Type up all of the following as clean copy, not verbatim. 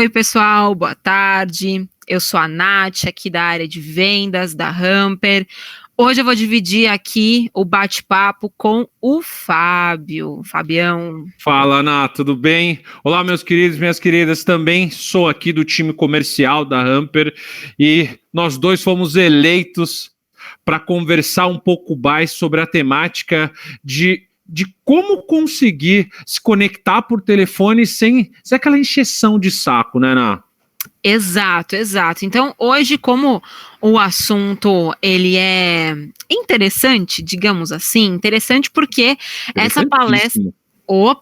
Oi, pessoal, boa tarde. Eu sou a Nath, aqui da área de vendas da Hamper. Hoje eu vou dividir aqui o bate-papo com o Fábio. Fabião. Fala, Nath, tudo bem? Olá, meus queridos, minhas queridas, também sou aqui do time comercial da Hamper e nós dois fomos eleitos para conversar um pouco mais sobre a temática de como conseguir se conectar por telefone sem aquela encheção de saco, né, Nath? Exato. Então, hoje, como o assunto ele é interessante, digamos assim, interessante porque essa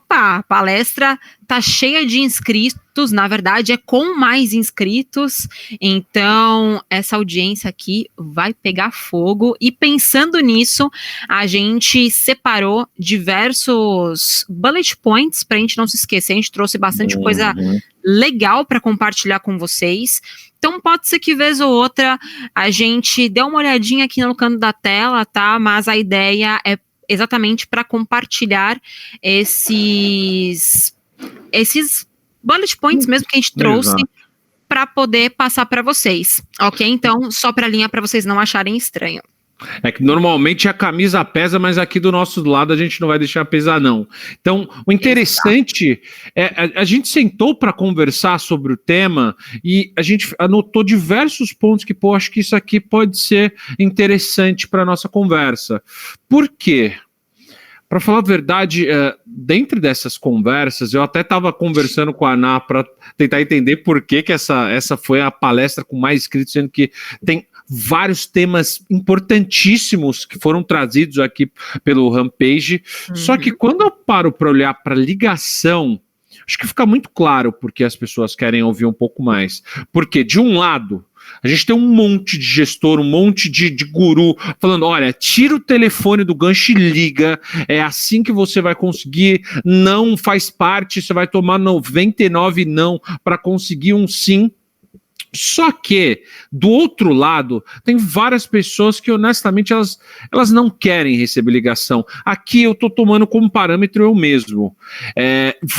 a palestra tá cheia de inscritos, na verdade é com mais inscritos, então essa audiência aqui vai pegar fogo, e pensando nisso, a gente separou diversos bullet points pra gente não se esquecer, a gente trouxe bastante coisa legal para compartilhar com vocês. Então pode ser que vez ou outra a gente dê uma olhadinha aqui no canto da tela, tá? Mas a ideia é exatamente para compartilhar esses bullet points mesmo que a gente trouxe para poder passar para vocês, ok? Então, só para linha para vocês não acharem estranho. É que normalmente a camisa pesa, mas aqui do nosso lado a gente não vai deixar pesar, não. Então, o interessante é a gente sentou para conversar sobre o tema e a gente anotou diversos pontos que, acho que isso aqui pode ser interessante para a nossa conversa. Por quê? Para falar a verdade, dentro dessas conversas, eu até estava conversando com a Ana para tentar entender por que essa foi a palestra com mais inscritos, sendo que tem vários temas importantíssimos que foram trazidos aqui pelo Rampage. Só que quando eu paro para olhar para ligação, acho que fica muito claro porque as pessoas querem ouvir um pouco mais. Porque, de um lado, a gente tem um monte de gestor, um monte de guru falando, olha, tira o telefone do gancho e liga, é assim que você vai conseguir, não faz parte, você vai tomar 99 não para conseguir um sim. Só que, do outro lado, tem várias pessoas que, honestamente, elas não querem receber ligação. Aqui eu estou tomando como parâmetro eu mesmo.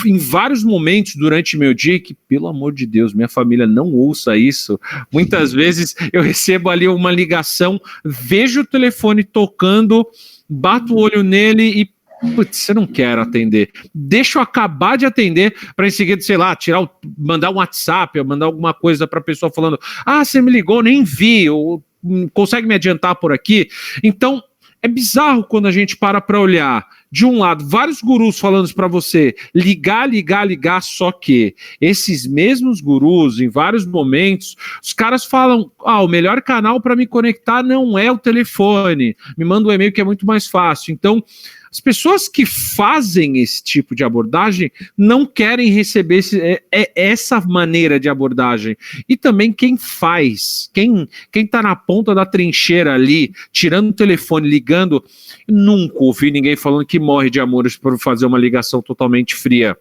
Em vários momentos durante meu dia, que, pelo amor de Deus, minha família não ouça isso, muitas vezes eu recebo ali uma ligação, vejo o telefone tocando, bato o olho nele e putz, eu não quero atender. Deixa eu acabar de atender para em seguida, sei lá, mandar um WhatsApp, ou mandar alguma coisa para a pessoa falando, você me ligou, nem vi, ou consegue me adiantar por aqui? Então, é bizarro quando a gente para olhar, de um lado, vários gurus falando para você ligar, só que esses mesmos gurus, em vários momentos, os caras falam, o melhor canal para me conectar não é o telefone, me manda um e-mail que é muito mais fácil. Então, as pessoas que fazem esse tipo de abordagem não querem receber essa maneira de abordagem. E também quem faz, quem tá na ponta da trincheira ali, tirando o telefone, ligando, nunca ouvi ninguém falando que morre de amores por fazer uma ligação totalmente fria.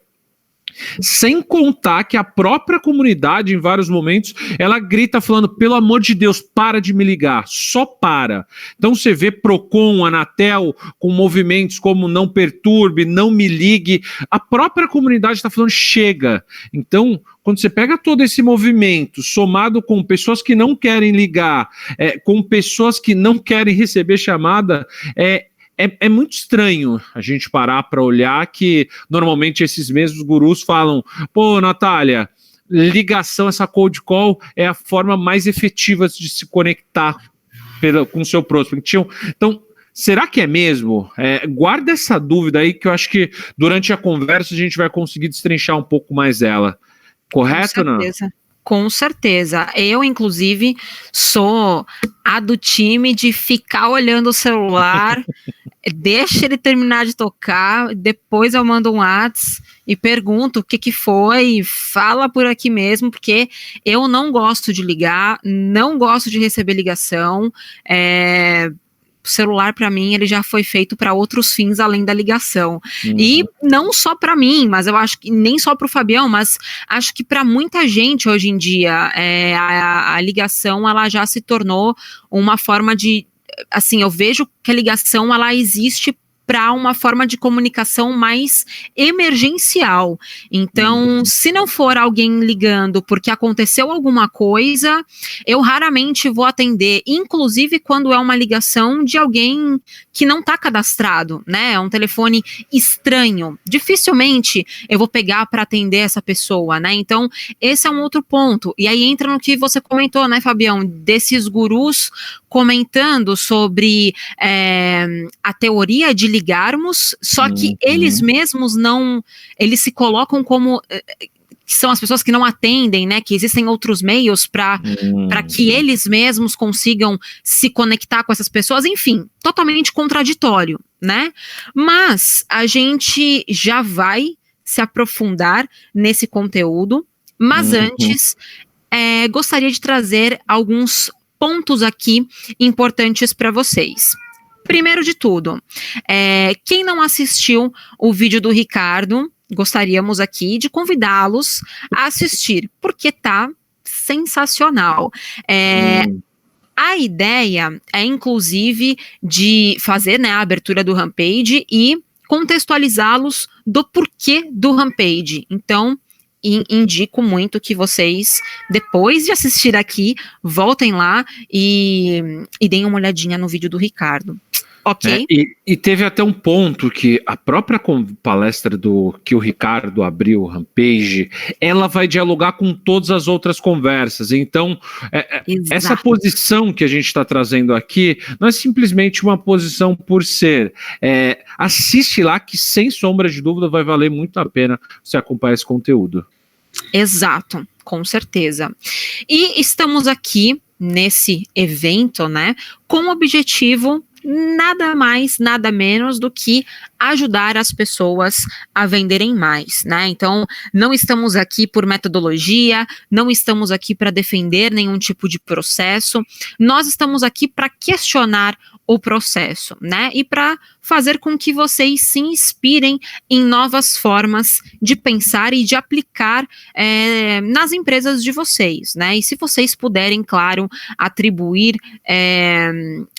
Sem contar que a própria comunidade, em vários momentos, ela grita falando, pelo amor de Deus, para de me ligar, só para. Então você vê Procon, Anatel, com movimentos como não perturbe, não me ligue, a própria comunidade está falando, chega. Então, quando você pega todo esse movimento, somado com pessoas que não querem ligar, com pessoas que não querem receber chamada, é muito estranho a gente parar para olhar que normalmente esses mesmos gurus falam, Natália, ligação, essa cold call é a forma mais efetiva de se conectar com o seu prospect. Então, será que é mesmo? Guarda essa dúvida aí que eu acho que durante a conversa a gente vai conseguir destrinchar um pouco mais dela. Correto, não? Com certeza. Eu, inclusive, sou a do time de ficar olhando o celular, deixa ele terminar de tocar, depois eu mando um WhatsApp e pergunto o que foi, fala por aqui mesmo, porque eu não gosto de ligar, não gosto de receber ligação, o celular, para mim, ele já foi feito para outros fins além da ligação. E não só para mim, mas eu acho que nem só para o Fabião, mas acho que para muita gente hoje em dia, a ligação ela já se tornou uma forma de, assim, eu vejo que a ligação ela existe para uma forma de comunicação mais emergencial. Então, se não for alguém ligando porque aconteceu alguma coisa, eu raramente vou atender, inclusive quando é uma ligação de alguém que não está cadastrado, né? É um telefone estranho. Dificilmente eu vou pegar para atender essa pessoa, né? Então, esse é um outro ponto. E aí entra no que você comentou, né, Fabião, desses gurus comentando sobre a teoria de ligarmos, só que eles mesmos não, eles se colocam como que são as pessoas que não atendem, né, que existem outros meios para que eles mesmos consigam se conectar com essas pessoas, enfim, totalmente contraditório, né? Mas a gente já vai se aprofundar nesse conteúdo, mas antes gostaria de trazer alguns pontos aqui importantes para vocês. Primeiro de tudo, quem não assistiu o vídeo do Ricardo, gostaríamos aqui de convidá-los a assistir, porque tá sensacional. A ideia é, inclusive, de fazer, né, a abertura do Rampage e contextualizá-los do porquê do Rampage. Então, indico muito que vocês, depois de assistir aqui, voltem lá e deem uma olhadinha no vídeo do Ricardo. Ok? E teve até um ponto que a própria palestra que o Ricardo abriu, o Rampage, ela vai dialogar com todas as outras conversas. Então, essa posição que a gente está trazendo aqui não é simplesmente uma posição por ser. Assiste lá que, sem sombra de dúvida, vai valer muito a pena você acompanhar esse conteúdo. Exato, com certeza. E estamos aqui nesse evento, né, com o objetivo nada mais, nada menos do que ajudar as pessoas a venderem mais, né? Então, não estamos aqui por metodologia, não estamos aqui para defender nenhum tipo de processo, nós estamos aqui para questionar o processo, né? E para fazer com que vocês se inspirem em novas formas de pensar e de aplicar nas empresas de vocês, né? E se vocês puderem, claro, atribuir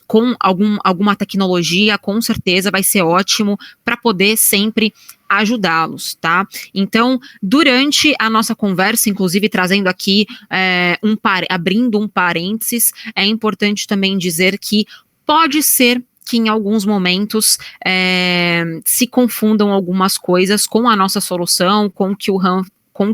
com alguma tecnologia, com certeza vai ser ótimo para poder sempre ajudá-los, tá? Então, durante a nossa conversa, inclusive trazendo aqui abrindo um parênteses, é importante também dizer que pode ser que em alguns momentos se confundam algumas coisas com a nossa solução, com o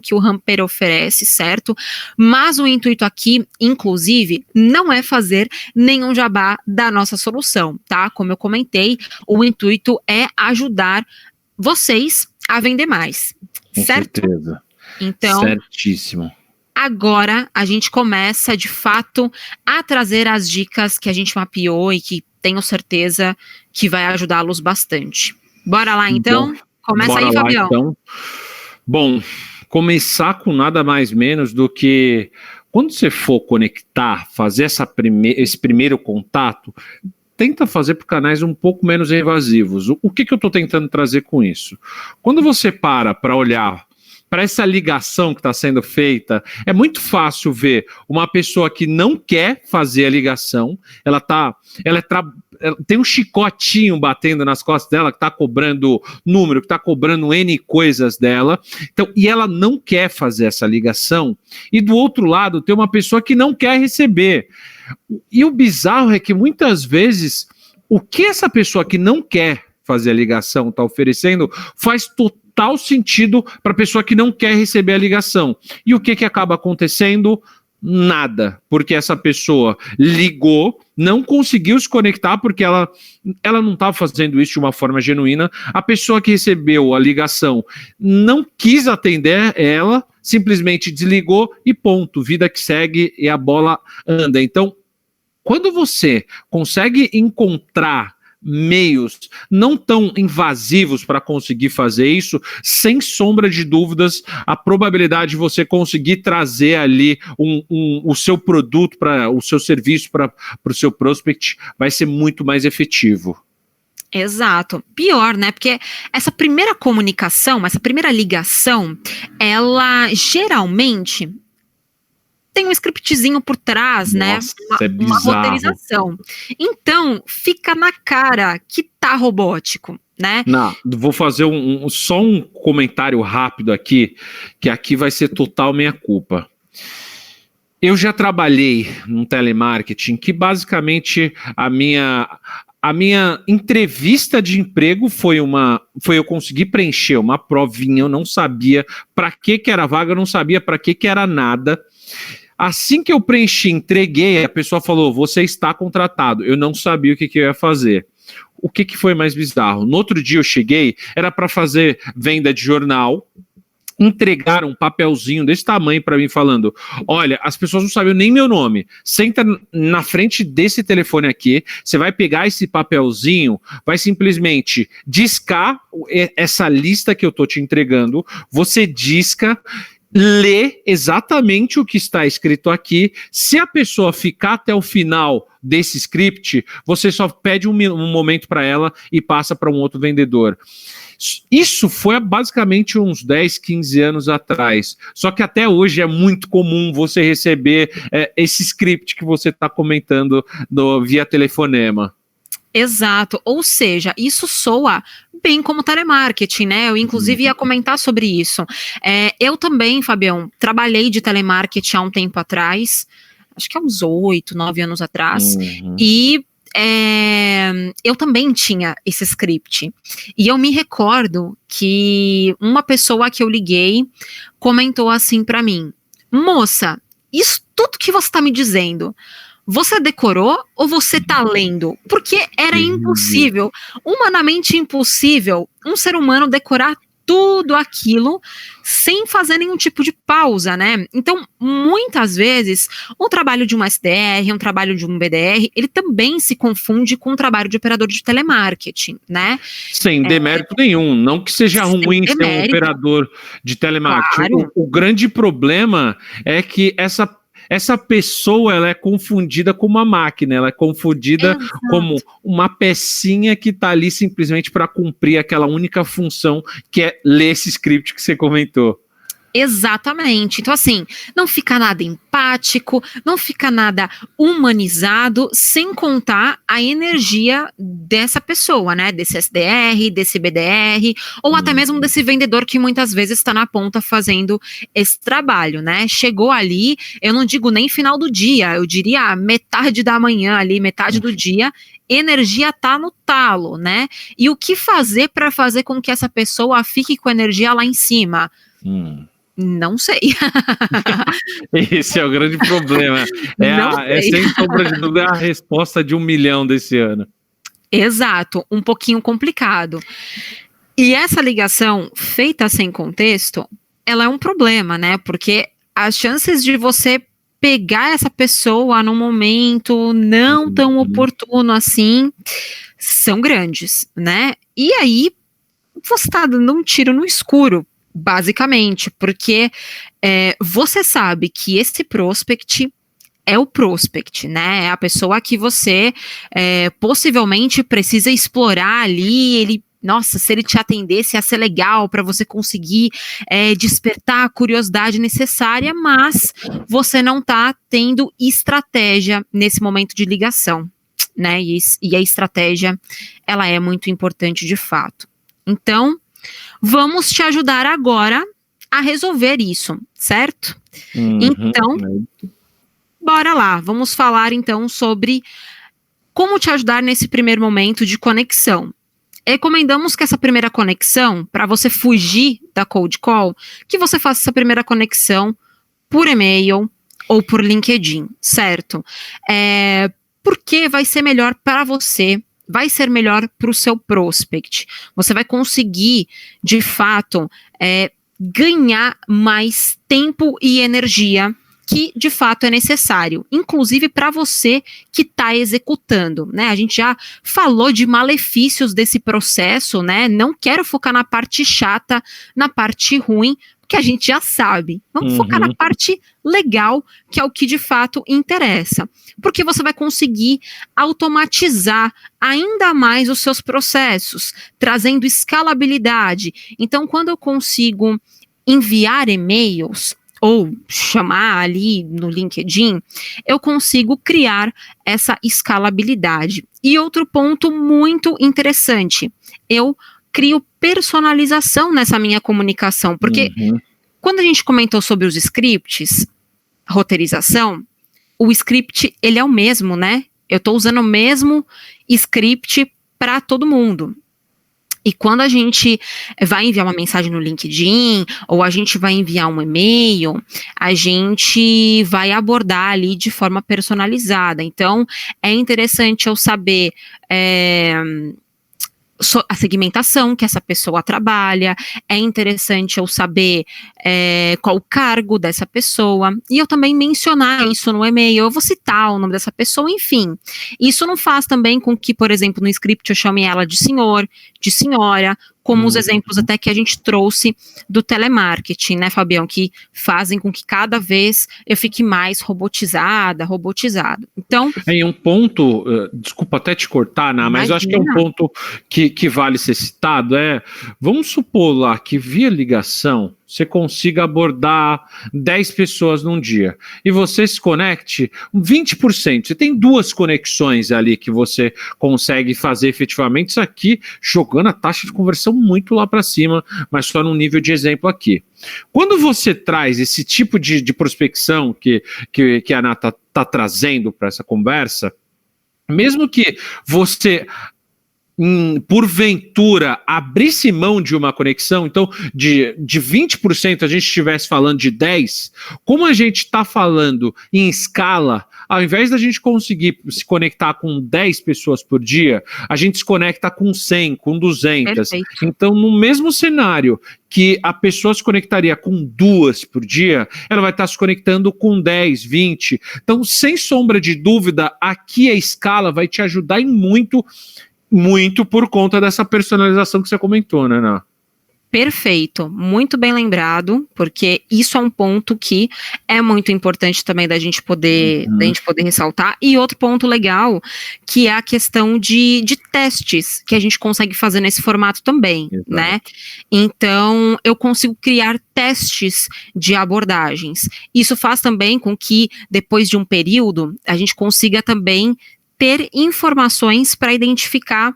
que o Ramper oferece, certo? Mas o intuito aqui, inclusive, não é fazer nenhum jabá da nossa solução, tá? Como eu comentei, o intuito é ajudar vocês a vender mais, certo? Com certeza. Então, certíssimo. Agora a gente começa, de fato, a trazer as dicas que a gente mapeou e que tenho certeza que vai ajudá-los bastante. Bora lá, então? Começa aí, Fabião. Então. Bom, começar com nada mais menos do que quando você for conectar, fazer esse primeiro contato, tenta fazer por canais um pouco menos invasivos. O que eu estou tentando trazer com isso? Quando você para olhar para essa ligação que está sendo feita, é muito fácil ver uma pessoa que não quer fazer a ligação, ela tem um chicotinho batendo nas costas dela, que está cobrando número, que está cobrando N coisas dela, então, e ela não quer fazer essa ligação, e do outro lado tem uma pessoa que não quer receber. E o bizarro é que muitas vezes o que essa pessoa que não quer fazer a ligação está oferecendo faz total sentido para a pessoa que não quer receber a ligação. E o que acaba acontecendo? Nada, porque essa pessoa ligou, não conseguiu se conectar porque ela não estava fazendo isso de uma forma genuína. A pessoa que recebeu a ligação não quis atender ela, simplesmente desligou e ponto, vida que segue e a bola anda. Então, quando você consegue encontrar meios não tão invasivos para conseguir fazer isso, sem sombra de dúvidas, a probabilidade de você conseguir trazer ali o seu produto, o seu serviço para o seu prospect vai ser muito mais efetivo. Exato. Pior, né? Porque essa primeira comunicação, essa primeira ligação, ela geralmente tem um scriptzinho por trás, Nossa, né? Uma roteirização. Então, fica na cara que tá robótico, né? Não, vou fazer só um comentário rápido aqui, que aqui vai ser total minha culpa. Eu já trabalhei num telemarketing que basicamente a minha entrevista de emprego foi eu conseguir preencher uma provinha, eu não sabia para que era vaga, eu não sabia para que era nada. Assim que eu preenchi, entreguei, a pessoa falou, você está contratado. Eu não sabia o que eu ia fazer. O que foi mais bizarro? No outro dia eu cheguei, era para fazer venda de jornal, entregaram um papelzinho desse tamanho para mim falando, olha, as pessoas não sabiam nem meu nome, senta na frente desse telefone aqui, você vai pegar esse papelzinho, vai simplesmente discar essa lista que eu tô te entregando, você disca, lê exatamente o que está escrito aqui. Se a pessoa ficar até o final desse script, você só pede um momento para ela e passa para um outro vendedor. Isso foi basicamente uns 10, 15 anos atrás. Só que até hoje é muito comum você receber esse script que você está comentando via telefonema. Exato, ou seja, isso soa bem como telemarketing, né? Eu inclusive ia comentar sobre isso. Eu também, Fabião, trabalhei de telemarketing há um tempo atrás, acho que há uns 8, 9 anos atrás, e eu também tinha esse script. E eu me recordo que uma pessoa que eu liguei comentou assim pra mim, moça, isso tudo que você tá me dizendo, você decorou ou você tá lendo? Porque era impossível, humanamente impossível, um ser humano decorar tudo aquilo sem fazer nenhum tipo de pausa, né? Então, muitas vezes, um trabalho de um SDR, um trabalho de um BDR, ele também se confunde com o trabalho de operador de telemarketing, né? Sem demérito nenhum, não que seja ruim ser um operador de telemarketing. Claro. O grande problema é que essa pessoa, ela é confundida com uma máquina, ela é confundida como uma pecinha que está ali simplesmente para cumprir aquela única função que é ler esse script que você comentou. Exatamente. Então, assim, não fica nada empático, não fica nada humanizado, sem contar a energia dessa pessoa, né? Desse SDR, desse BDR, ou até mesmo desse vendedor que muitas vezes está na ponta fazendo esse trabalho, né? Chegou ali, eu não digo nem final do dia, eu diria metade da manhã ali, metade do dia, energia tá no talo, né? E o que fazer para fazer com que essa pessoa fique com a energia lá em cima? Não sei. Esse é o grande problema. Sem sombra de dúvida, a resposta de 1 milhão desse ano. Exato, um pouquinho complicado. E essa ligação feita sem contexto, ela é um problema, né? Porque as chances de você pegar essa pessoa num momento não tão oportuno assim são grandes, né? E aí você está dando um tiro no escuro, basicamente, porque você sabe que esse prospect é o prospect, né? É a pessoa que você possivelmente precisa explorar ali, nossa, se ele te atendesse ia ser legal para você conseguir despertar a curiosidade necessária, mas você não está tendo estratégia nesse momento de ligação, né? E a estratégia, ela é muito importante de fato. Então, vamos te ajudar agora a resolver isso, certo? Então, bora lá. Vamos falar então sobre como te ajudar nesse primeiro momento de conexão. Recomendamos que essa primeira conexão, para você fugir da cold call, que você faça essa primeira conexão por e-mail ou por LinkedIn, certo? Porque vai ser melhor para você, vai ser melhor para o seu prospect. Você vai conseguir, de fato, ganhar mais tempo e energia que, de fato, é necessário, inclusive para você que está executando, né? A gente já falou de malefícios desse processo, né? Não quero focar na parte chata, na parte ruim, que a gente já sabe. Vamos focar na parte legal, que é o que de fato interessa. Porque você vai conseguir automatizar ainda mais os seus processos, trazendo escalabilidade. Então, quando eu consigo enviar e-mails, ou chamar ali no LinkedIn, eu consigo criar essa escalabilidade. E outro ponto muito interessante, eu crio personalização nessa minha comunicação, porque quando a gente comentou sobre os scripts, roteirização, o script, ele é o mesmo, né? Eu estou usando o mesmo script para todo mundo. E quando a gente vai enviar uma mensagem no LinkedIn, ou a gente vai enviar um e-mail, a gente vai abordar ali de forma personalizada. Então, é interessante eu saber a segmentação que essa pessoa trabalha, é interessante eu saber qual o cargo dessa pessoa, e eu também mencionar isso no e-mail, eu vou citar o nome dessa pessoa, enfim. Isso não faz também com que, por exemplo, no script eu chame ela de senhor, de senhora, como os exemplos até que a gente trouxe do telemarketing, né, Fabião, que fazem com que cada vez eu fique mais robotizado. Então... Em um ponto, desculpa até te cortar, Ana, mas eu acho que é um ponto que vale ser citado, vamos supor lá que via ligação você consiga abordar 10 pessoas num dia, e você se conecte 20%, você tem 2 conexões ali que você consegue fazer efetivamente, isso aqui jogando a taxa de conversão muito lá para cima, mas só num nível de exemplo aqui. Quando você traz esse tipo de prospecção que a Ana tá trazendo para essa conversa, mesmo que você... porventura abrisse mão de uma conexão, então de 20% a gente estivesse falando de 10%, como a gente está falando em escala, ao invés da gente conseguir se conectar com 10 pessoas por dia, a gente se conecta com 100, com 200. Perfeito. Então, no mesmo cenário que a pessoa se conectaria com 2 por dia, ela vai estar se conectando com 10, 20. Então, sem sombra de dúvida, aqui a escala vai te ajudar em muito por conta dessa personalização que você comentou, né, Ana? Perfeito, muito bem lembrado, porque isso é um ponto que é muito importante também da gente poder ressaltar. E outro ponto legal, que é a questão de testes, que a gente consegue fazer nesse formato também, né? Então, eu consigo criar testes de abordagens. Isso faz também com que, depois de um período, a gente consiga também ter informações para identificar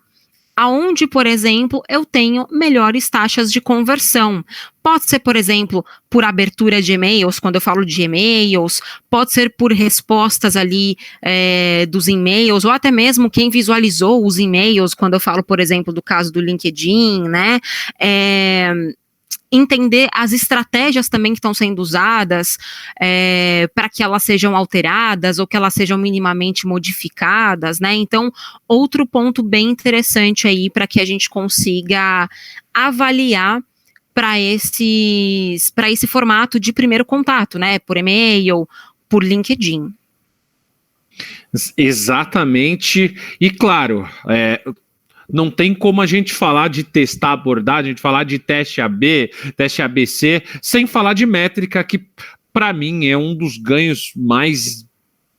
aonde, por exemplo, eu tenho melhores taxas de conversão. Pode ser, por exemplo, por abertura de e-mails, quando eu falo de e-mails, pode ser por respostas ali dos e-mails, ou até mesmo quem visualizou os e-mails, quando eu falo, por exemplo, do caso do LinkedIn, né? Entender as estratégias também que estão sendo usadas para que elas sejam alteradas ou que elas sejam minimamente modificadas, né? Então, outro ponto bem interessante aí para que a gente consiga avaliar para esse formato de primeiro contato, né? Por e-mail, por LinkedIn. Exatamente, e claro, não tem como a gente falar de testar abordagem, a gente falar de teste AB, teste ABC, sem falar de métrica, que para mim é um dos ganhos mais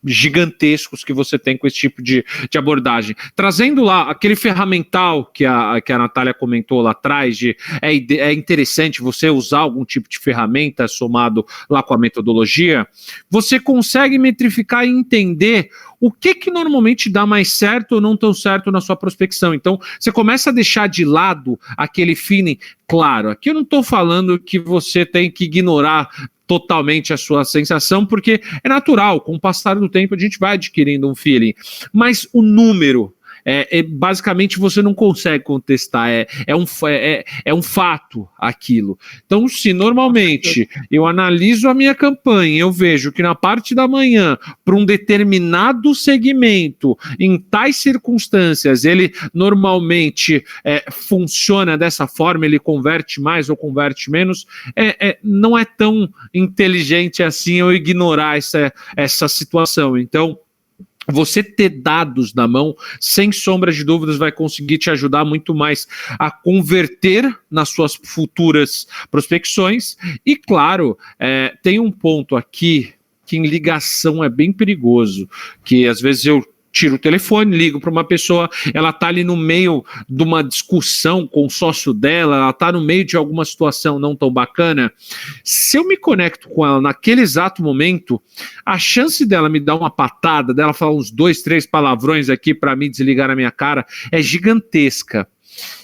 gigantescos que você tem com esse tipo de abordagem. Trazendo lá aquele ferramental que a Natália comentou lá atrás, é interessante você usar algum tipo de ferramenta somado lá com a metodologia, você consegue metrificar e entender o que normalmente dá mais certo ou não tão certo na sua prospecção. Então, você começa a deixar de lado aquele feeling. Claro, aqui eu não estou falando que você tem que ignorar totalmente a sua sensação, porque é natural, com o passar do tempo a gente vai adquirindo um feeling, mas o número, basicamente você não consegue contestar, é um fato aquilo. Então, se normalmente eu analiso a minha campanha, eu vejo que na parte da manhã, para um determinado segmento, em tais circunstâncias, ele normalmente funciona dessa forma, ele converte mais ou converte menos, não é tão inteligente assim eu ignorar essa situação. Então, você ter dados na mão, sem sombra de dúvidas, vai conseguir te ajudar muito mais a converter nas suas futuras prospecções. E claro, tem um ponto aqui que em ligação é bem perigoso, que às vezes eu tiro o telefone, ligo para uma pessoa, ela tá ali no meio de uma discussão com o sócio dela, ela tá no meio de alguma situação não tão bacana. Se eu me conecto com ela naquele exato momento, a chance dela me dar uma patada, dela falar uns 2, 3 palavrões aqui para me desligar na minha cara, é gigantesca.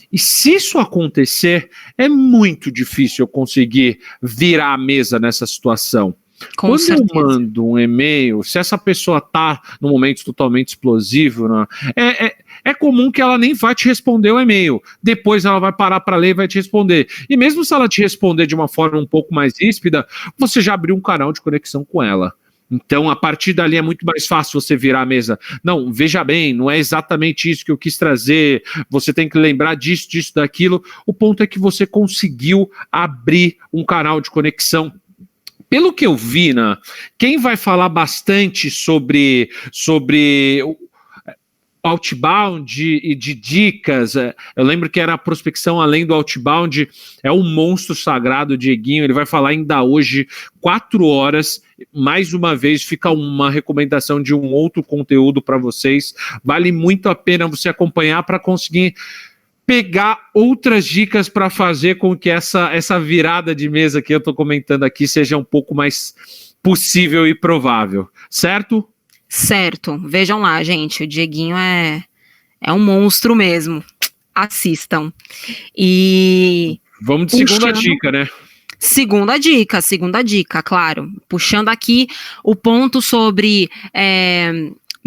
E se isso acontecer, é muito difícil eu conseguir virar a mesa nessa situação. Quando eu mando um e-mail, se essa pessoa está num momento totalmente explosivo, né, é comum que ela nem vai te responder o e-mail. Depois ela vai parar para ler e vai te responder. E mesmo se ela te responder de uma forma um pouco mais ríspida, você já abriu um canal de conexão com ela. Então, a partir dali é muito mais fácil você virar a mesa. Não, veja bem, não é exatamente isso que eu quis trazer, você tem que lembrar disso, daquilo. O ponto é que você conseguiu abrir um canal de conexão. Pelo que eu vi, quem vai falar bastante sobre outbound e de dicas, eu lembro que era a prospecção além do outbound, é um monstro sagrado, o Dieguinho, ele vai falar ainda hoje 4 horas, mais uma vez fica uma recomendação de um outro conteúdo para vocês, vale muito a pena você acompanhar para conseguir pegar outras dicas para fazer com que essa virada de mesa que eu estou comentando aqui seja um pouco mais possível e provável, certo? Certo. Vejam lá, gente, o Dieguinho é um monstro mesmo. Assistam. E vamos de segunda dica, né? Segunda dica, claro. Puxando aqui o ponto sobre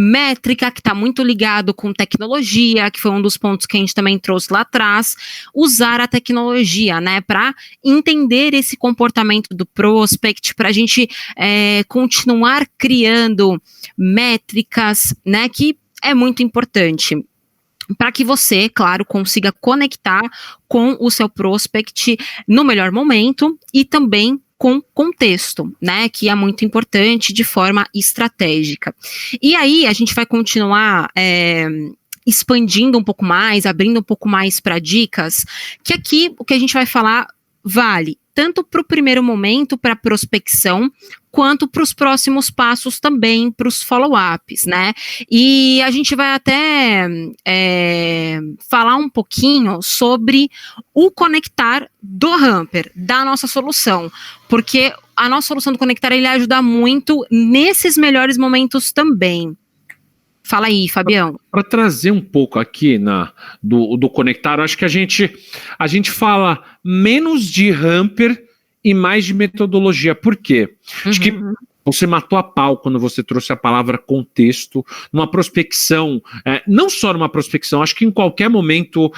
métrica, que está muito ligado com tecnologia, que foi um dos pontos que a gente também trouxe lá atrás, usar a tecnologia, né, para entender esse comportamento do prospect, para a gente continuar criando métricas, né, que é muito importante, para que você, claro, consiga conectar com o seu prospect no melhor momento e também com contexto, né, que é muito importante de forma estratégica. E aí a gente vai continuar expandindo um pouco mais, abrindo um pouco mais para dicas, que aqui o que a gente vai falar vale tanto para o primeiro momento, para a prospecção, quanto para os próximos passos também, para os follow-ups, né? E a gente vai até falar um pouquinho sobre o conectar do Hamper, da nossa solução, porque a nossa solução do conectar, ele ajuda muito nesses melhores momentos também. Fala aí, Fabião. Para trazer um pouco aqui do conectar, acho que a gente fala menos de Hamper e mais de metodologia. Por quê? Acho que você matou a pau quando você trouxe a palavra contexto, numa prospecção, não só numa prospecção, acho que em qualquer momento,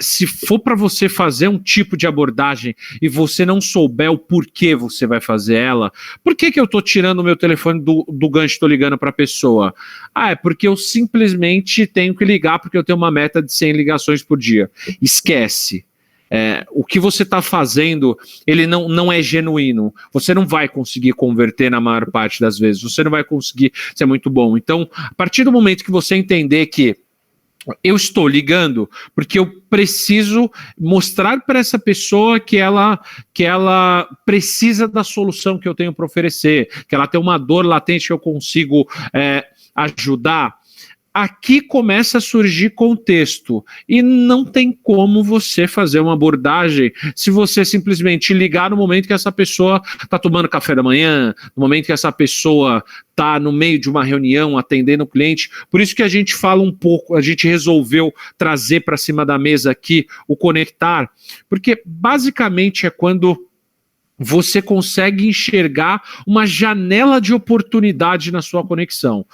se for para você fazer um tipo de abordagem e você não souber o porquê você vai fazer ela, por que eu estou tirando o meu telefone do gancho e estou ligando para a pessoa? É porque eu simplesmente tenho que ligar porque eu tenho uma meta de 100 ligações por dia. Esquece. O que você está fazendo, ele não é genuíno, você não vai conseguir converter na maior parte das vezes, você não vai conseguir ser muito bom. Então, a partir do momento que você entender que eu estou ligando porque eu preciso mostrar para essa pessoa que ela precisa da solução que eu tenho para oferecer, que ela tem uma dor latente que eu consigo ajudar. Aqui começa a surgir contexto e não tem como você fazer uma abordagem se você simplesmente ligar no momento que essa pessoa está tomando café da manhã, no momento que essa pessoa está no meio de uma reunião atendendo o cliente. Por isso que a gente fala um pouco, a gente resolveu trazer para cima da mesa aqui o conectar, porque basicamente é quando você consegue enxergar uma janela de oportunidade na sua conexão,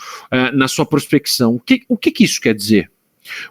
na sua prospecção. O que isso quer dizer?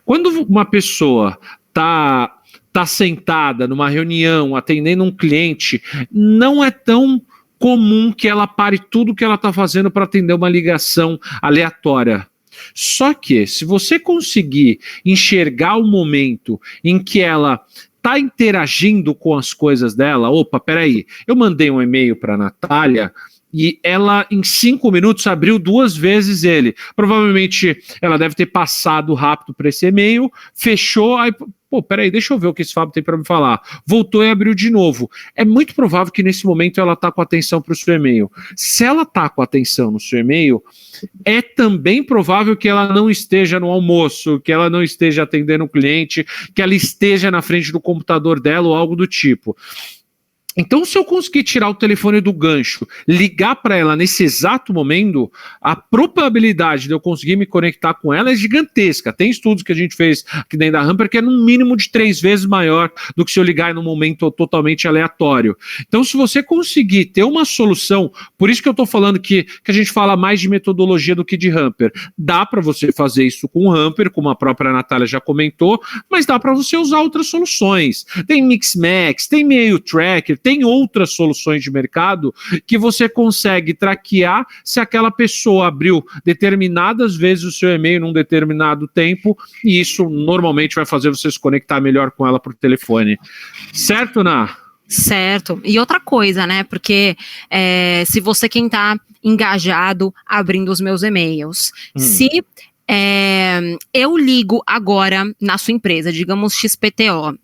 Quando uma pessoa está sentada numa reunião, atendendo um cliente, não é tão comum que ela pare tudo que ela está fazendo para atender uma ligação aleatória. Só que, se você conseguir enxergar o momento em que ela está interagindo com as coisas dela, opa, peraí, eu mandei um e-mail para a Natália e ela em 5 minutos abriu 2 vezes ele. Provavelmente ela deve ter passado rápido para esse e-mail, fechou, aí, pô, peraí, deixa eu ver o que esse Fábio tem para me falar. Voltou e abriu de novo. É muito provável que nesse momento ela está com atenção para o seu e-mail. Se ela está com atenção no seu e-mail, é também provável que ela não esteja no almoço, que ela não esteja atendendo o cliente, que ela esteja na frente do computador dela ou algo do tipo. Então, se eu conseguir tirar o telefone do gancho, ligar para ela nesse exato momento, a probabilidade de eu conseguir me conectar com ela é gigantesca. Tem estudos que a gente fez aqui dentro da Hamper que é no mínimo de 3 vezes maior do que se eu ligar em um momento totalmente aleatório. Então, se você conseguir ter uma solução, por isso que eu estou falando que a gente fala mais de metodologia do que de Hamper. Dá para você fazer isso com o Hamper, como a própria Natália já comentou, mas dá para você usar outras soluções. Tem Mixmax, tem Mail Tracker, tem outras soluções de mercado que você consegue traquear se aquela pessoa abriu determinadas vezes o seu e-mail num determinado tempo, e isso normalmente vai fazer você se conectar melhor com ela por telefone. Certo, Ná? Certo. E outra coisa, né? Porque se você quem está engajado abrindo os meus e-mails, se eu ligo agora na sua empresa, digamos XPTO,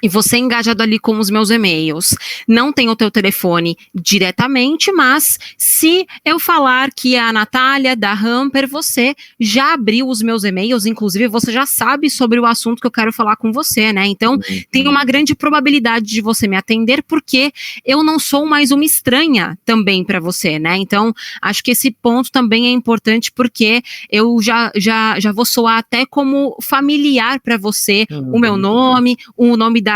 e você engajado ali com os meus e-mails, não tem o teu telefone diretamente, mas se eu falar que é a Natália da Hamper, você já abriu os meus e-mails, inclusive você já sabe sobre o assunto que eu quero falar com você, né? Então, tem uma grande probabilidade de você me atender, porque eu não sou mais uma estranha também para você, né? Então, acho que esse ponto também é importante, porque eu já vou soar até como familiar para você, o meu nome, o nome da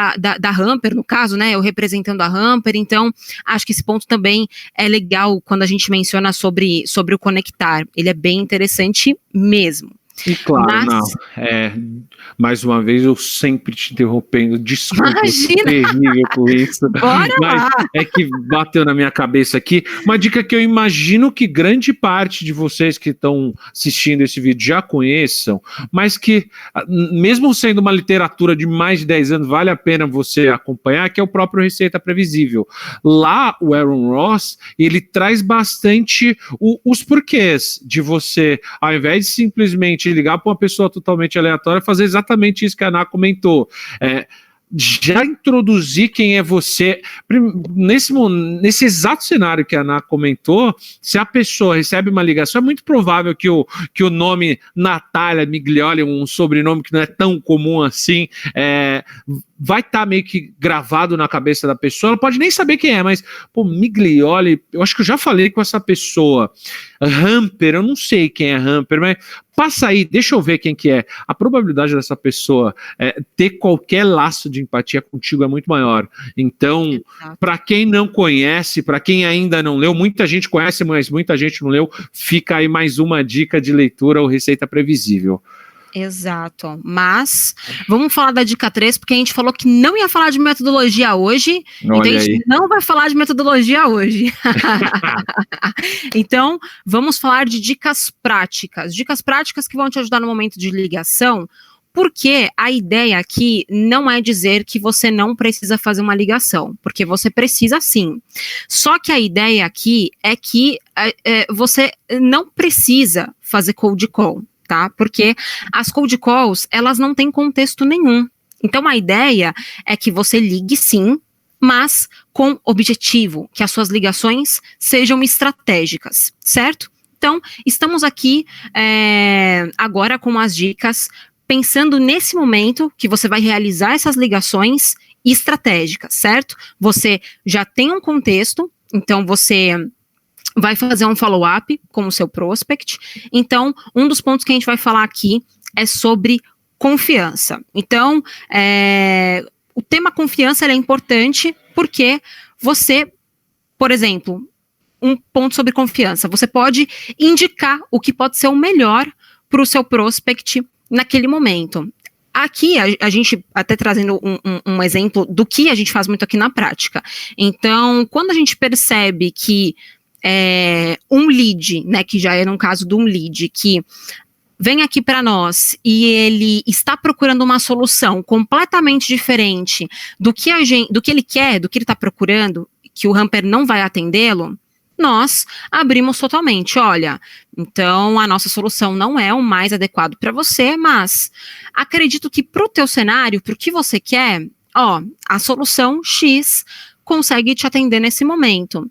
Hamper, no caso, né, eu representando a Hamper. Então, acho que esse ponto também é legal quando a gente menciona sobre o conectar, ele é bem interessante mesmo. E claro, mais uma vez eu sempre te interrompendo, desculpa, imagina, terrível com isso. Bora mas lá. É que bateu na minha cabeça aqui, uma dica que eu imagino que grande parte de vocês que estão assistindo esse vídeo já conheçam, mas que mesmo sendo uma literatura de mais de 10 anos, vale a pena você acompanhar, que é o próprio Receita Previsível. Lá o Aaron Ross, ele traz bastante os porquês de você, ao invés de simplesmente ligar para uma pessoa totalmente aleatória, fazer exatamente isso que a Ana comentou. Já introduzir quem é você. Nesse exato cenário que a Ana comentou, se a pessoa recebe uma ligação, é muito provável que o nome Natália Miglioli, um sobrenome que não é tão comum assim, vai estar meio que gravado na cabeça da pessoa. Ela pode nem saber quem é, mas, pô, Miglioli, eu acho que eu já falei com essa pessoa. Hamper, eu não sei quem é Hamper, mas passa aí, deixa eu ver quem que é. A probabilidade dessa pessoa ter qualquer laço de empatia contigo é muito maior. Então, para quem não conhece, para quem ainda não leu, muita gente conhece, mas muita gente não leu, fica aí mais uma dica de leitura, o Receita Previsível. Exato, mas vamos falar da dica 3, porque a gente falou que não ia falar de metodologia hoje, então a gente não vai falar de metodologia hoje. Então, vamos falar de dicas práticas que vão te ajudar no momento de ligação, porque a ideia aqui não é dizer que você não precisa fazer uma ligação, porque você precisa sim. Só que a ideia aqui é que você não precisa fazer cold call, tá? Porque as cold calls, elas não têm contexto nenhum. Então, a ideia é que você ligue sim, mas com objetivo, que as suas ligações sejam estratégicas, certo? Então, estamos aqui agora com as dicas, pensando nesse momento que você vai realizar essas ligações estratégicas, certo? Você já tem um contexto, então você vai fazer um follow-up com o seu prospect. Então, um dos pontos que a gente vai falar aqui é sobre confiança. Então, o tema confiança é importante porque você, por exemplo, um ponto sobre confiança, você pode indicar o que pode ser o melhor para o seu prospect naquele momento. Aqui, a gente até trazendo um exemplo do que a gente faz muito aqui na prática. Então, quando a gente percebe que um lead, né, que já era um caso de um lead, que vem aqui para nós e ele está procurando uma solução completamente diferente do que ele quer, do que ele está procurando, que o Hamper não vai atendê-lo, nós abrimos totalmente. Olha, então a nossa solução não é o mais adequado para você, mas acredito que para o teu cenário, para o que você quer, ó, a solução X consegue te atender nesse momento.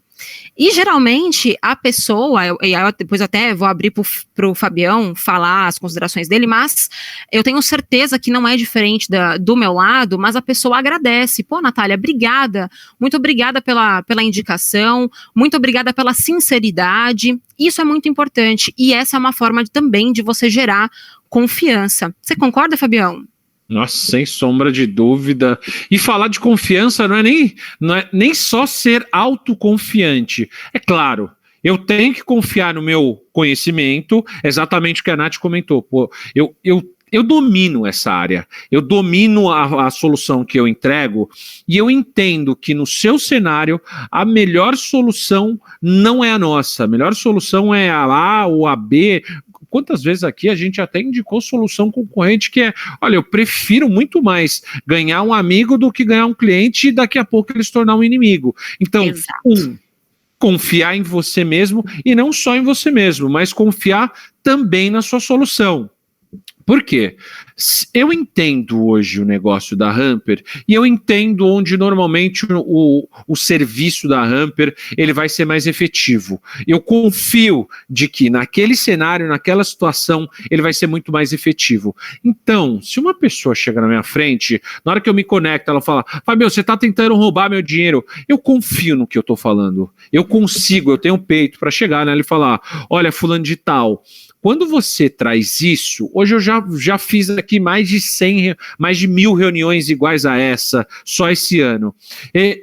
E geralmente a pessoa, eu depois até vou abrir para o Fabião falar as considerações dele, mas eu tenho certeza que não é diferente do meu lado, mas a pessoa agradece. Pô, Natália, obrigada, muito obrigada pela indicação, muito obrigada pela sinceridade. Isso é muito importante e essa é uma forma também de você gerar confiança. Você concorda, Fabião? Nossa, sem sombra de dúvida. E falar de confiança não é nem só ser autoconfiante. É claro, eu tenho que confiar no meu conhecimento, exatamente o que a Nath comentou. Pô, eu domino essa área, eu domino a solução que eu entrego e eu entendo que no seu cenário a melhor solução não é a nossa, a melhor solução é a A ou a B. Quantas vezes aqui a gente até indicou solução concorrente que é, olha, eu prefiro muito mais ganhar um amigo do que ganhar um cliente e daqui a pouco ele se tornar um inimigo. Então, confiar em você mesmo e não só em você mesmo, mas confiar também na sua solução. Por quê? Eu entendo hoje o negócio da Hamper e eu entendo onde normalmente o serviço da Hamper ele vai ser mais efetivo. Eu confio de que naquele cenário, naquela situação, ele vai ser muito mais efetivo. Então, se uma pessoa chega na minha frente, na hora que eu me conecto, ela fala, Fabio, você está tentando roubar meu dinheiro. Eu confio no que eu estou falando. Eu consigo, eu tenho peito para chegar nela e falar, olha, fulano de tal, quando você traz isso, hoje eu já fiz aqui mais de 1.000 reuniões iguais a essa, só esse ano.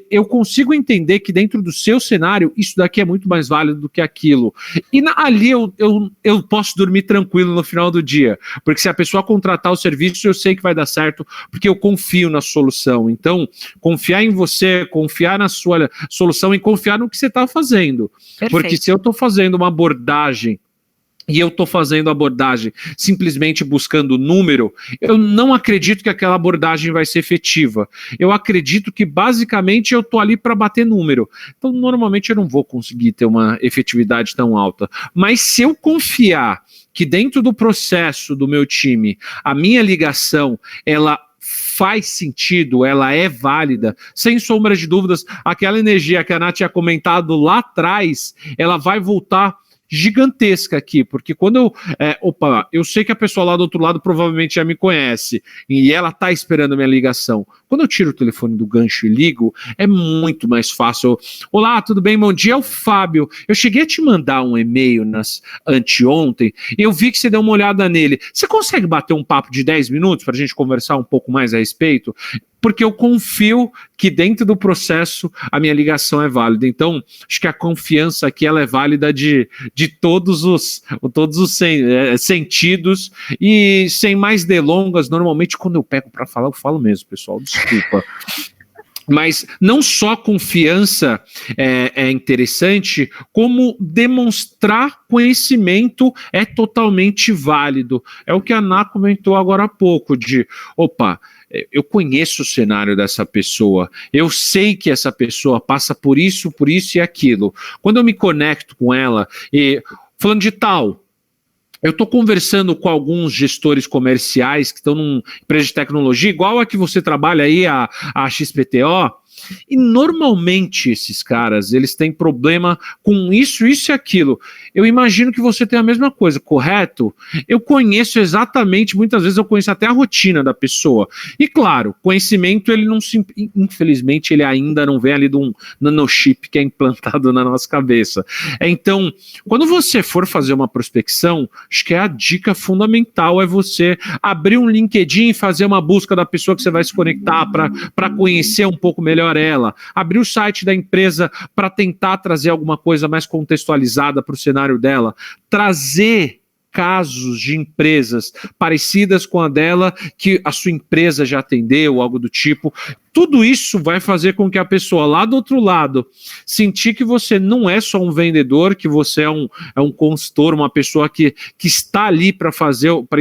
Eu consigo entender que dentro do seu cenário, isso daqui é muito mais válido do que aquilo. E ali eu posso dormir tranquilo no final do dia, porque se a pessoa contratar o serviço, eu sei que vai dar certo, porque eu confio na solução. Então, confiar em você, confiar na sua solução e confiar no que você está fazendo. Perfeito. Porque se eu estou fazendo uma abordagem e eu estou fazendo abordagem simplesmente buscando número, eu não acredito que aquela abordagem vai ser efetiva. Eu acredito que basicamente eu estou ali para bater número. Então normalmente eu não vou conseguir ter uma efetividade tão alta. Mas se eu confiar que dentro do processo do meu time, a minha ligação, ela faz sentido, ela é válida, sem sombra de dúvidas, aquela energia que a Nath tinha comentado lá atrás, ela vai voltar gigantesca aqui, porque quando eu sei que a pessoa lá do outro lado provavelmente já me conhece, e ela tá esperando a minha ligação. Quando eu tiro o telefone do gancho e ligo, é muito mais fácil. Olá, tudo bem? Bom dia, é o Fábio. Eu cheguei a te mandar um e-mail anteontem, e eu vi que você deu uma olhada nele. Você consegue bater um papo de 10 minutos para a gente conversar um pouco mais a respeito? Porque eu confio que dentro do processo a minha ligação é válida. Então, acho que a confiança aqui ela é válida de todos os sentidos. E sem mais delongas, normalmente quando eu pego para falar, eu falo mesmo, pessoal, desculpa. Mas não só confiança é interessante, como demonstrar conhecimento é totalmente válido. É o que a Ana comentou agora há pouco, eu conheço o cenário dessa pessoa, eu sei que essa pessoa passa por isso e aquilo. Quando eu me conecto com ela, falando de tal, eu estou conversando com alguns gestores comerciais que estão numa empresa de tecnologia, igual a que você trabalha aí, a XPTO, e normalmente esses caras, eles têm problema com isso e aquilo. Eu imagino que você tem a mesma coisa, correto? Eu conheço exatamente, muitas vezes eu conheço até a rotina da pessoa. E claro, conhecimento, ele não infelizmente, ele ainda não vem ali de um nanochip que é implantado na nossa cabeça. Então, quando você for fazer uma prospecção, acho que a dica fundamental é você abrir um LinkedIn e fazer uma busca da pessoa que você vai se conectar para conhecer um pouco melhor ela, abrir o site da empresa para tentar trazer alguma coisa mais contextualizada para o cenário dela, trazer casos de empresas parecidas com a dela que a sua empresa já atendeu, algo do tipo. Tudo isso vai fazer com que a pessoa lá do outro lado sentir que você não é só um vendedor, que você é um consultor, uma pessoa que está ali para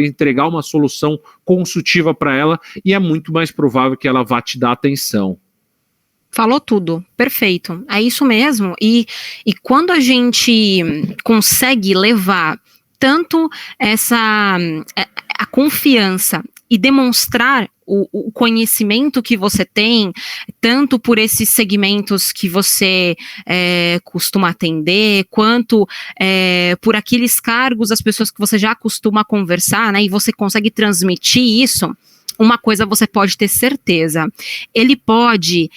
entregar uma solução consultiva para ela, e é muito mais provável que ela vá te dar atenção. Falou tudo, perfeito, é isso mesmo. E quando a gente consegue levar tanto a confiança e demonstrar o conhecimento que você tem, tanto por esses segmentos que você costuma atender, quanto por aqueles cargos, as pessoas que você já costuma conversar, né, e você consegue transmitir isso, uma coisa você pode ter certeza, ele pode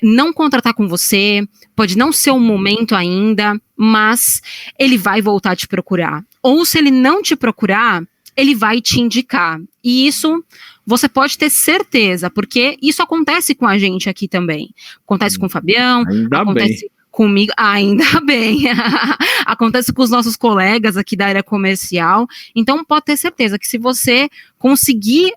não contratar com você, pode não ser o momento ainda, mas ele vai voltar a te procurar. Ou se ele não te procurar, ele vai te indicar. E isso você pode ter certeza, porque isso acontece com a gente aqui também. Acontece com o Fabião, ainda acontece bem. Comigo, ainda bem. Acontece com os nossos colegas aqui da área comercial. Então, pode ter certeza que se você conseguir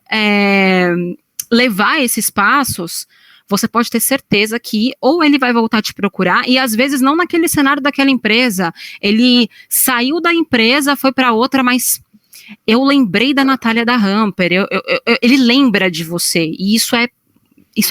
levar esses passos, você pode ter certeza que ou ele vai voltar a te procurar, e às vezes não naquele cenário daquela empresa. Ele saiu da empresa, foi para outra, mas eu lembrei da Natália da Hamper, ele lembra de você, e isso é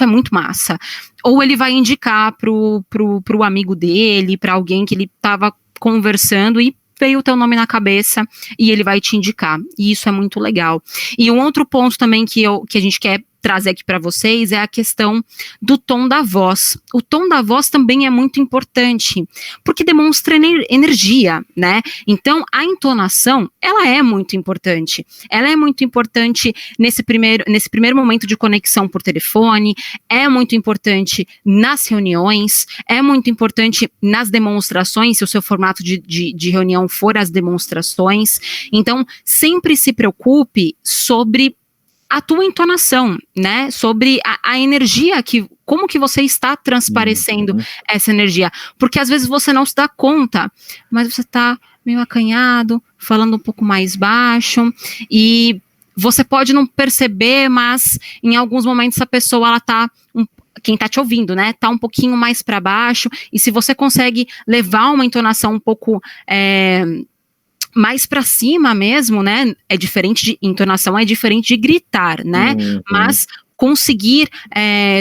muito massa. Ou ele vai indicar pro amigo dele, para alguém que ele estava conversando e veio o teu nome na cabeça e ele vai te indicar. E isso é muito legal. E um outro ponto também que a gente quer trazer aqui para vocês é a questão do tom da voz. O tom da voz também é muito importante, porque demonstra energia, né? Então, a entonação, ela é muito importante. Ela é muito importante nesse primeiro momento de conexão por telefone, é muito importante nas reuniões, é muito importante nas demonstrações, se o seu formato de reunião for as demonstrações. Então, sempre se preocupe sobre a tua entonação, né, sobre a energia, como que você está transparecendo essa energia, porque às vezes você não se dá conta, mas você está meio acanhado, falando um pouco mais baixo, e você pode não perceber, mas em alguns momentos a pessoa, ela tá, quem tá te ouvindo, né, tá um pouquinho mais para baixo, e se você consegue levar uma entonação um pouco mais para cima mesmo, né? É diferente de entonação, é diferente de gritar, né? Mas conseguir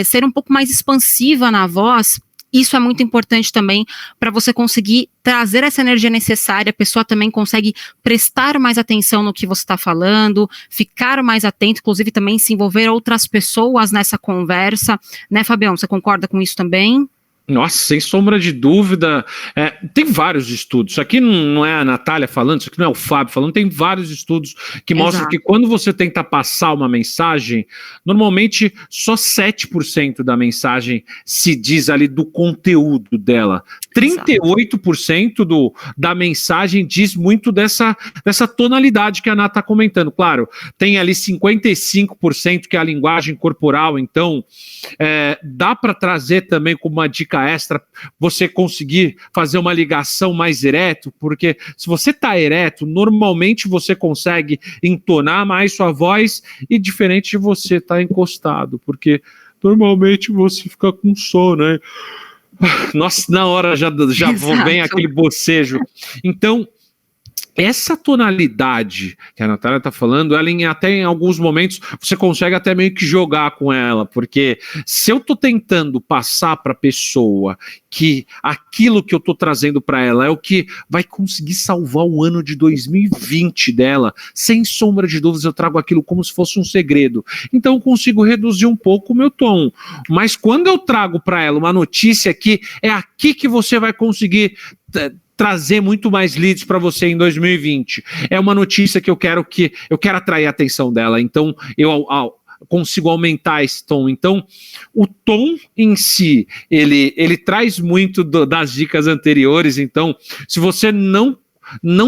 ser um pouco mais expansiva na voz, isso é muito importante também para você conseguir trazer essa energia necessária. A pessoa também consegue prestar mais atenção no que você está falando, ficar mais atento, inclusive também se envolver outras pessoas nessa conversa, né, Fabião? Você concorda com isso também? Nossa, sem sombra de dúvida, tem vários estudos, isso aqui não é a Natália falando, isso aqui não é o Fábio falando, tem vários estudos que mostram que quando você tenta passar uma mensagem, normalmente só 7% da mensagem se diz ali do conteúdo dela, 38% da mensagem diz muito dessa tonalidade que a Nath está comentando. Claro, tem ali 55% que é a linguagem corporal, então dá para trazer também como uma dica extra, você conseguir fazer uma ligação mais ereto, porque se você está ereto, normalmente você consegue entonar mais sua voz, e diferente de você estar encostado, porque normalmente você fica com sono, né? Nossa, na hora já vem aquele bocejo. Então, essa tonalidade que a Natália está falando, ela até em alguns momentos você consegue até meio que jogar com ela, porque se eu estou tentando passar para a pessoa que aquilo que eu estou trazendo para ela é o que vai conseguir salvar o ano de 2020 dela, sem sombra de dúvidas eu trago aquilo como se fosse um segredo, então eu consigo reduzir um pouco o meu tom, mas quando eu trago para ela uma notícia que é aqui que você vai conseguir trazer muito mais leads para você em 2020. É uma notícia que eu quero atrair a atenção dela. Então, eu consigo aumentar esse tom. Então, o tom em si, ele traz muito das dicas anteriores. Então, se você não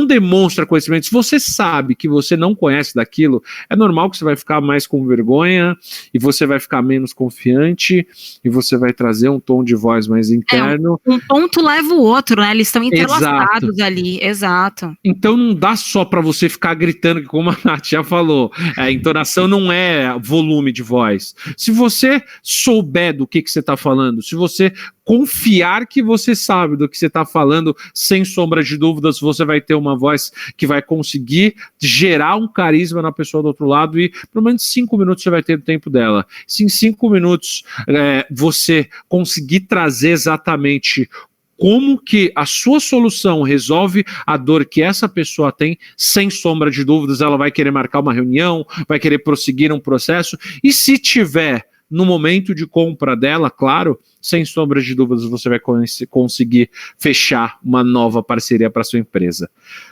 demonstra conhecimento, se você sabe que você não conhece daquilo, é normal que você vai ficar mais com vergonha, e você vai ficar menos confiante, e você vai trazer um tom de voz mais interno. Um ponto leva o outro, né? Eles estão entrelaçados ali, exato. Então não dá só para você ficar gritando, como a Nath já falou, a entonação não é volume de voz. Se você souber do que você está falando, se você confiar que você sabe do que você está falando, sem sombra de dúvidas, você vai ter uma voz que vai conseguir gerar um carisma na pessoa do outro lado e pelo menos 5 minutos você vai ter o tempo dela. Se em 5 minutos você conseguir trazer exatamente como que a sua solução resolve a dor que essa pessoa tem, sem sombra de dúvidas, ela vai querer marcar uma reunião, vai querer prosseguir um processo, e se tiver no momento de compra dela, claro, sem sombra de dúvidas, você vai conseguir fechar uma nova parceria para sua empresa.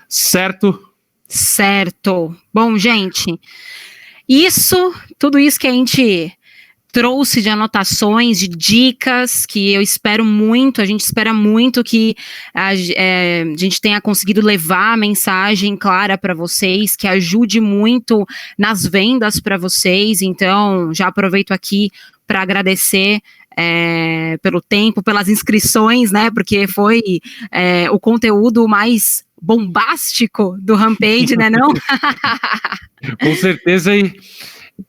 Certo? Certo. Bom, gente, tudo isso que a gente trouxe de anotações, de dicas, que eu espero muito, a gente espera muito que a gente tenha conseguido levar a mensagem clara para vocês, que ajude muito nas vendas para vocês. Então, já aproveito aqui para agradecer pelo tempo, pelas inscrições, né, porque foi o conteúdo mais bombástico do Rampage, né, não? Com certeza, e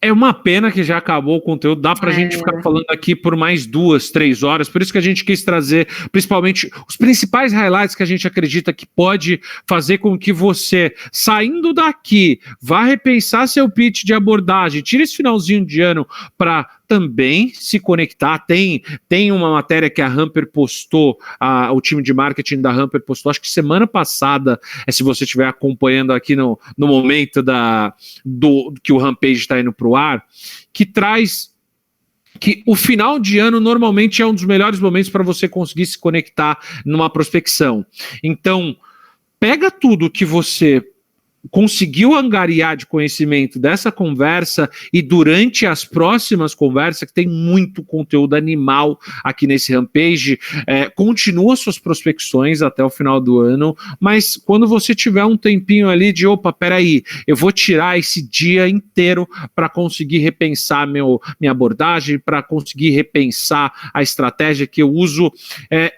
é uma pena que já acabou o conteúdo, dá pra gente ficar falando aqui por mais 2, 3 horas, por isso que a gente quis trazer principalmente os principais highlights que a gente acredita que pode fazer com que você, saindo daqui, vá repensar seu pitch de abordagem, tira esse finalzinho de ano para também se conectar. Tem uma matéria que a Hamper postou, o time de marketing da Hamper postou, acho que semana passada, se você estiver acompanhando aqui no momento que o Rampage está indo para o ar, que traz que o final de ano normalmente é um dos melhores momentos para você conseguir se conectar numa prospecção. Então, pega tudo que você conseguiu angariar de conhecimento dessa conversa e durante as próximas conversas, que tem muito conteúdo animal aqui nesse Rampage, continua suas prospecções até o final do ano, mas quando você tiver um tempinho ali de, peraí, eu vou tirar esse dia inteiro para conseguir repensar minha abordagem, para conseguir repensar a estratégia que eu uso,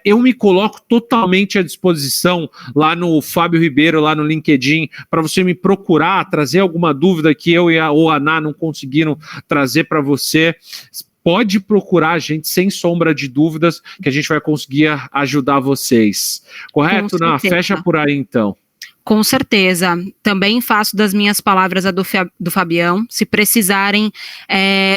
eu me coloco totalmente à disposição lá no Fábio Ribeiro, lá no LinkedIn, para você me procurar, trazer alguma dúvida que eu ou a Ana não conseguiram trazer para você. Pode procurar a gente sem sombra de dúvidas, que a gente vai conseguir ajudar vocês. Correto, Ana? Fecha por aí, então. Com certeza. Também faço das minhas palavras a do Fabião. Se precisarem,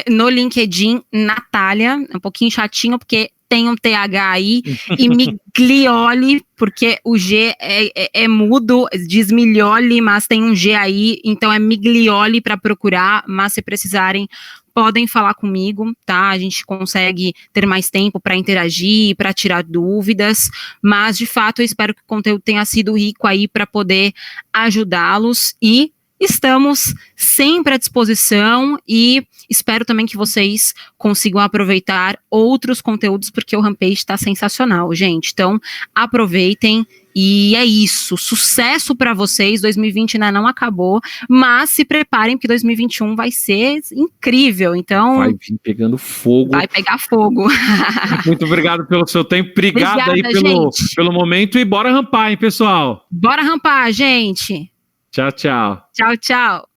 no LinkedIn, Natália, um pouquinho chatinho, porque tem um TH aí, e Miglioli, porque o G é mudo, diz Miglioli, mas tem um G aí, então é Miglioli para procurar, mas se precisarem, podem falar comigo, tá? A gente consegue ter mais tempo para interagir, para tirar dúvidas, mas de fato eu espero que o conteúdo tenha sido rico aí para poder ajudá-los, e estamos sempre à disposição, e espero também que vocês consigam aproveitar outros conteúdos, porque o Rampage está sensacional, gente. Então, aproveitem, e é isso. Sucesso para vocês. 2020 ainda não acabou, mas se preparem, porque 2021 vai ser incrível. Então, vai vir pegando fogo. Vai pegar fogo. Muito obrigado pelo seu tempo. Obrigado aí pelo momento, e bora rampar, hein, pessoal? Bora rampar, gente. Tchau, tchau. Tchau, tchau.